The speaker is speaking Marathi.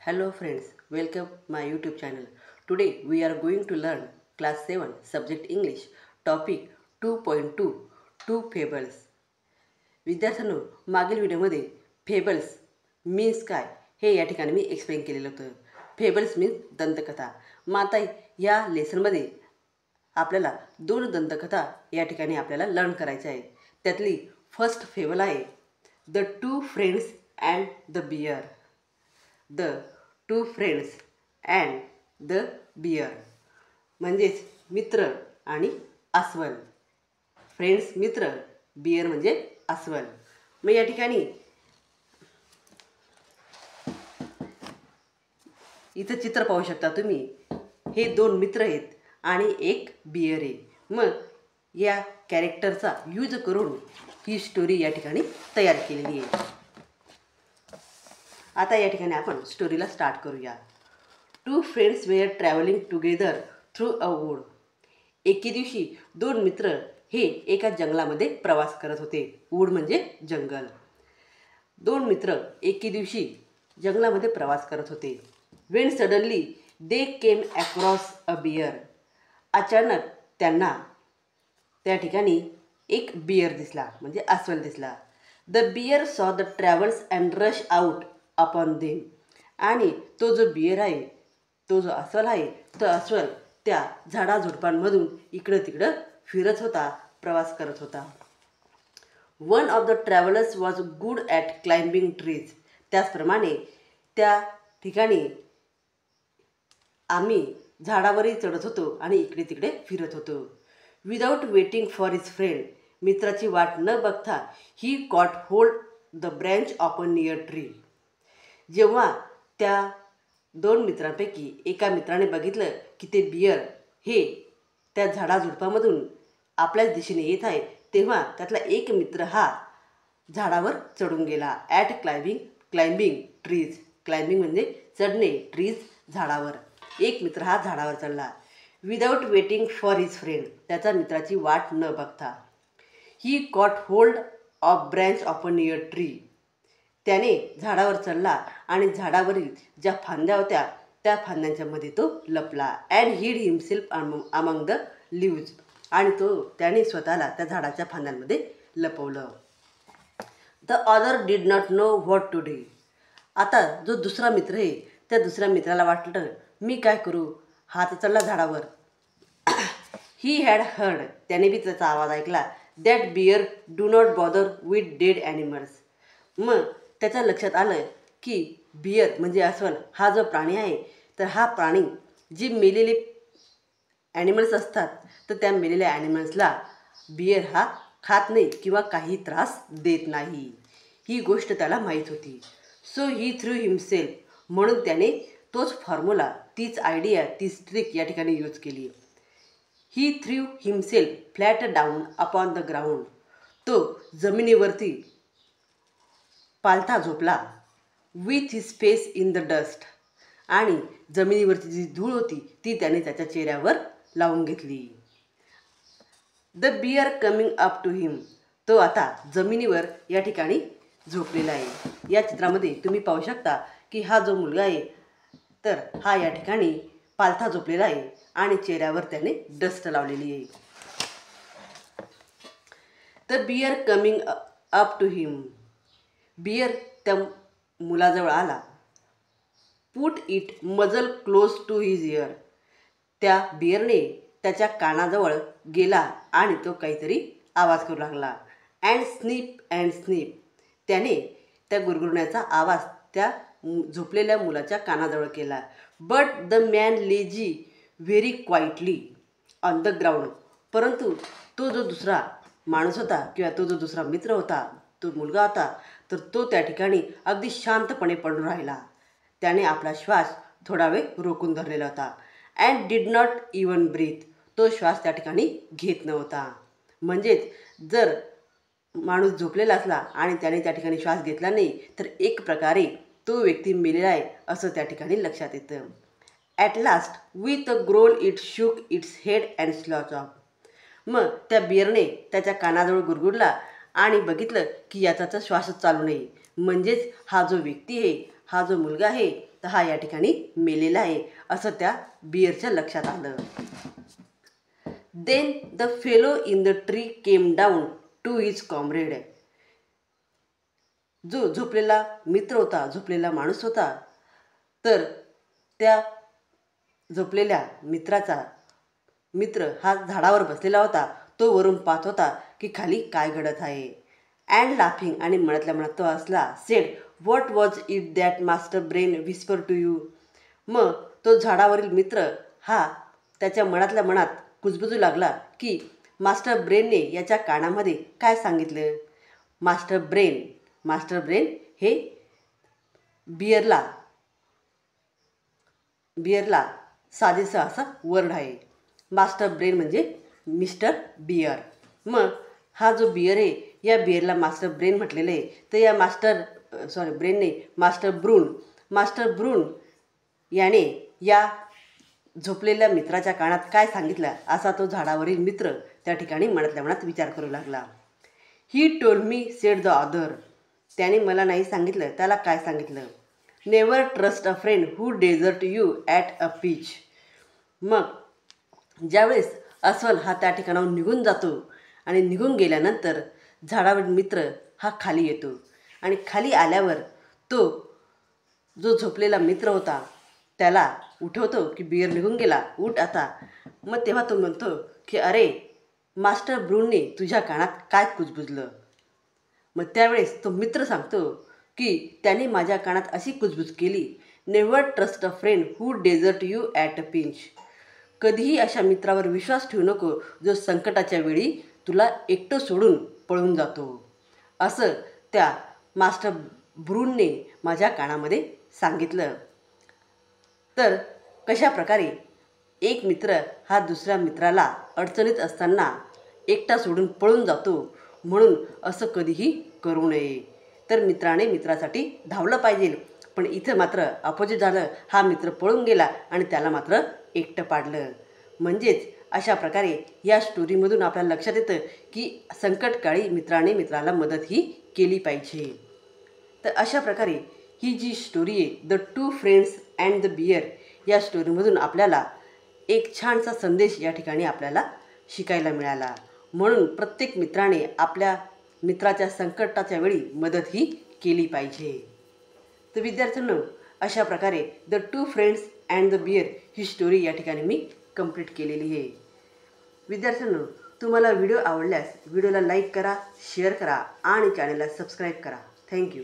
Hello friends, welcome my YouTube channel. Today we are going to learn class 7 subject English topic 2.2 Two Fables. विद्यार्थ्यांनो, मागील व्हिडिओमध्ये फेबल्स मीन्स काय हे या ठिकाणी मी एक्सप्लेन केलेलं होतं. फेबल्स मीन्स दंतकथा. मग आता या लेसनमध्ये आपल्याला दोन दंतकथा या ठिकाणी आपल्याला लर्न करायच्या आहे. त्यातली फर्स्ट फेबल आहे the two friends and the bear. The two friends and the bear म्हणजेच मित्र आणि अस्वल. फ्रेंड्स मित्र, बियर म्हणजे अस्वल. मग या ठिकाणी इथं चित्र पाहू शकता तुम्ही. हे दोन मित्र आहेत आणि एक बियर आहे. मग या कॅरेक्टरचा यूज करून ही स्टोरी या ठिकाणी तयार केलेली आहे. आता या ठिकाणी आपण स्टोरीला स्टार्ट करूया. Two friends were travelling together through a wood. एके दिवशी दोन मित्र हे एका जंगलामध्ये प्रवास करत होते. वूड म्हणजे जंगल. दोन मित्र एके दिवशी जंगलामध्ये प्रवास करत होते. When suddenly they came across a bear. अचानक त्यांना त्या ठिकाणी एक बियर दिसला म्हणजे अस्वल दिसला. द बियर सॉ the travels and rush out upon them. आणि तो जो बियर आहे, तो जो अस्वल आहे, तो अस्वल त्या झाडाझुडपांमधून इकडं तिकडं फिरत होता, प्रवास करत होता. One of the travellers was good at climbing trees. त्याचप्रमाणे त्या ठिकाणी आम्ही झाडावरही चढत होतो आणि इकडे तिकडे फिरत होतो. Without waiting for his friend. मित्राची वाट न बघता he caught hold the branch of a near tree. जेव्हा त्या दोन मित्रांपैकी एका मित्राने बघितलं की ते बियर हे त्या झाडाझुडपामधून आपल्याच दिशेने येत आहे, तेव्हा त्यातला एक मित्र हा झाडावर चढून गेला. At climbing trees. क्लाइम्बिंग म्हणजे चढणे, ट्रीज झाडावर. एक मित्र हा झाडावर चढला. Without waiting for his friend. त्याचा मित्राची वाट न बघता. He caught hold of branch of a near tree. त्याने झाडावर चढला आणि झाडावरील ज्या फांद्या होत्या त्या फांद्यांच्या मध्ये तो लपला. अँड हिड हिमसेल्फ अमंग द लिव्ज. आणि त्याने स्वतःला त्या झाडाच्या फांद्यांमध्ये लपवलं. The other did not know what to do. आता जो दुसरा मित्र आहे त्या दुसऱ्या मित्राला वाटलं मी काय करू, हा तर चढला झाडावर. He had heard. त्याने बी त्याचा आवाज ऐकला. That bear do not bother with dead animals. मग त्याच्या लक्षात आलं की बियर म्हणजे अस्वल हा जो प्राणी आहे, तर हा प्राणी जे मेलेले ॲनिमल्स असतात तर त्या मेलेल्या ॲनिमल्सला बियर हा खात नाही किंवा काही त्रास देत नाही. ही गोष्ट त्याला माहीत होती. सो ही थ्रू हिमसेल्फ. म्हणून त्याने तोच फॉर्म्युला, तीच आयडिया, तीच ट्रिक या ठिकाणी यूज केली. He threw himself flat down upon the ground. तो जमिनीवरती पालथा झोपला. With his face in the dust. आणि जमिनीवरची जी धूळ होती ती त्याने त्याच्या चेहऱ्यावर लावून घेतली. The bear coming up to him. तो आता जमिनीवर या ठिकाणी झोपलेला आहे. या चित्रामध्ये तुम्ही पाहू शकता की हा जो मुलगा आहे तर हा या ठिकाणी पालथा झोपलेला आहे आणि चेहऱ्यावर त्याने डस्ट लावलेली आहे. The bear coming up to him. Bear त्या मुलाजवळ आला. Put it muzzle close to his ear. त्या बियरने त्याच्या कानाजवळ गेला आणि तो काहीतरी आवाज करू लागला. And Snape. त्याने त्या गुरगुरण्याचा आवाज त्या झोपलेल्या मुलाच्या कानाजवळ केला. But the man lazy very quietly on the ground. परंतु तो जो दुसरा माणूस होता किंवा तो जो दुसरा मित्र होता, तो मुलगा होता, तर तो त्या ठिकाणी अगदी शांतपणे पडून राहिला. त्याने आपला श्वास थोडा वेळ रोखून धरलेला होता. And did not even breathe. तो श्वास त्या ठिकाणी घेत नव्हता. म्हणजेच जर माणूस झोपलेला असला आणि त्याने त्या ठिकाणी श्वास घेतला नाही तर एक प्रकारे तो व्यक्ती मेलेला आहे असं त्या ठिकाणी लक्षात येतं. At last with a growl it shook its head and slouch off. मग त्या बियरने त्याच्या कानाजवळ गुरगुरला आणि बघितलं की याचा श्वासच चालू नाही. म्हणजेच हा जो व्यक्ती आहे, हा जो मुलगा आहे, तर हा या ठिकाणी मेलेला आहे असं त्या बिअरच्या लक्षात आलं. Then the fellow in the tree came down to his comrade. जो झोपलेला मित्र होता, झोपलेला माणूस होता, तर त्या झोपलेल्या मित्राचा मित्र हा झाडावर बसलेला होता. तो वरून पाहत होता की खाली काय घडत आहे. अँड लाफिंग, आणि मनातल्या मनात तो असला, said, what was it that master brain whisper to you. मग तो झाडावरील मित्र हा त्याच्या मनातल्या मनात कुजबुजू लागला की मास्टर ब्रेनने याच्या कानामध्ये काय सांगितलं. मास्टर ब्रेन हे बिअरला साजेसं असा वर्ड आहे. मास्टर ब्रेन म्हणजे मिस्टर बिअर. मग हा जो बिअर आहे, या बिअरला मास्टर ब्रेन म्हटलेलं आहे. तर या ब्रेनने मास्टर ब्रून याने या झोपलेल्या मित्राच्या कानात काय सांगितलं असा तो झाडावरील मित्र त्या ठिकाणी मनातल्या मनात विचार करू लागला. He told me, said the other. त्याने मला नाही सांगितलं, त्याला काय सांगितलं. Never trust a friend who desert you at a pinch. मग ज्यावेळेस अस्वल हा त्या ठिकाणाहून निघून जातो आणि निघून गेल्यानंतर झाडावरील मित्र हा खाली येतो आणि खाली आल्यावर तो जो झोपलेला मित्र होता त्याला उठवतो की बिअर निघून गेला, उठ आता. मग तेव्हा तो म्हणतो की अरे, मास्टर ब्रूनने तुझ्या कानात काय कुजबुजलं. मग त्यावेळेस तो मित्र सांगतो की त्याने माझ्या कानात अशी कुजबुज केली, never trust a friend who desert you at a pinch. कधीही अशा मित्रावर विश्वास ठेवू नको जो संकटाच्या वेळी तुला एकटं सोडून पळून जातो, असं त्या मास्टर ब्रूनने माझ्या कानामध्ये सांगितलं. तर कशा प्रकारे एक मित्र हा दुसऱ्या मित्राला अडचणीत असताना एकटा सोडून पळून जातो, म्हणून असं कधीही करू नये. तर मित्राने मित्रासाठी धावलं पाहिजे. पण इथं मात्र अपोजिट झालं. हा मित्र पळून गेला आणि त्याला मात्र एकटं पाडलं. म्हणजेच अशा प्रकारे या स्टोरीमधून आपल्याला लक्षात येतं की संकटकाळी मित्राने मित्राला मदतही केली पाहिजे. तर अशा प्रकारे ही जी स्टोरी आहे, the two friends and the bear, या स्टोरीमधून आपल्याला एक छानसा संदेश या ठिकाणी आपल्याला शिकायला मिळाला. म्हणून प्रत्येक मित्राने आपल्या मित्राच्या संकटाच्या वेळी मदतही केली पाहिजे. तर विद्यार्थ्यांनो, अशा प्रकारे the two friends and the bear ही स्टोरी या ठिकाणी मी कंप्लीट केलेली आहे. विद्यार्थ्यांनो, तुम्हाला व्हिडिओ आवडल्यास व्हिडिओला लाईक करा, शेअर करा आणि चॅनलला सबस्क्राईब करा. थँक्यू.